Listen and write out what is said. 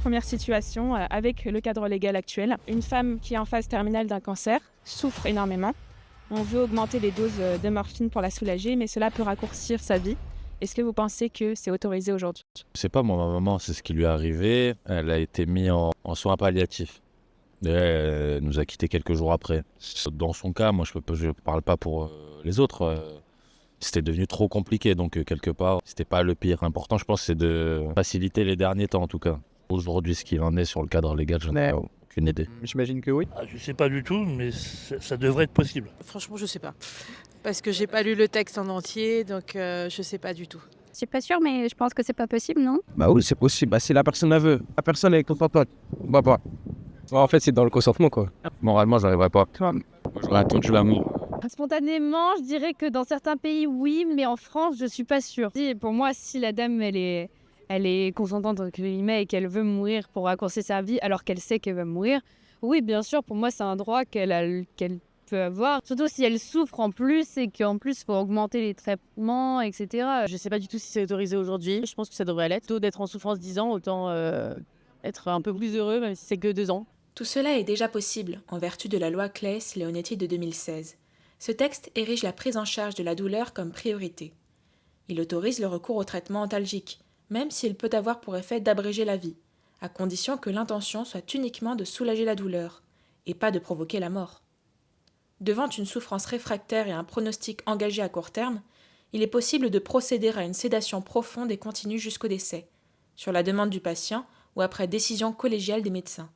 Première situation, avec le cadre légal actuel, une femme qui est en phase terminale d'un cancer souffre énormément. On veut augmenter les doses de morphine pour la soulager, mais cela peut raccourcir sa vie. Est-ce que vous pensez que c'est autorisé aujourd'hui? C'est pas moi, ma maman, c'est ce qui lui est arrivé. Elle a été mise en soins palliatifs. Et elle nous a quittés quelques jours après. Dans son cas, moi je parle pas pour les autres. C'était devenu trop compliqué, donc quelque part, c'était pas le pire. L'important, je pense, c'est de faciliter les derniers temps en tout cas. Aujourd'hui, ce qu'il en est sur le cadre légal, je n'ai aucune idée. J'imagine que oui. Je sais pas du tout, mais ça devrait être possible. Franchement, je sais pas. Parce que j'ai pas lu le texte en entier, donc je sais pas du tout. Je suis pas sûre, mais je pense que c'est pas possible, non? Bah oui, c'est possible. Bah, si la personne la veut. La personne est consentante. Bah pas. Ouais, en fait, c'est dans le consentement, quoi. Moralement, j'arriverai pas. Moi, j'aurais attendu la mort. Spontanément, je dirais que dans certains pays, oui, mais en France, je suis pas sûre. Pour moi, si la dame, elle est consentante, entre guillemets, et qu'elle veut mourir pour raccourcir sa vie, alors qu'elle sait qu'elle va mourir, oui, bien sûr, pour moi, c'est un droit qu'elle peut avoir. Surtout si elle souffre en plus, et qu'en plus, il faut augmenter les traitements, etc. Je sais pas du tout si c'est autorisé aujourd'hui. Je pense que ça devrait l'être. Plutôt d'être en souffrance 10 ans, autant être un peu plus heureux, même si c'est que 2 ans. Tout cela est déjà possible en vertu de la loi Claes-Leonetti de 2016. Ce texte érige la prise en charge de la douleur comme priorité. Il autorise le recours au traitement antalgique, même s'il peut avoir pour effet d'abréger la vie, à condition que l'intention soit uniquement de soulager la douleur, et pas de provoquer la mort. Devant une souffrance réfractaire et un pronostic engagé à court terme, il est possible de procéder à une sédation profonde et continue jusqu'au décès, sur la demande du patient ou après décision collégiale des médecins.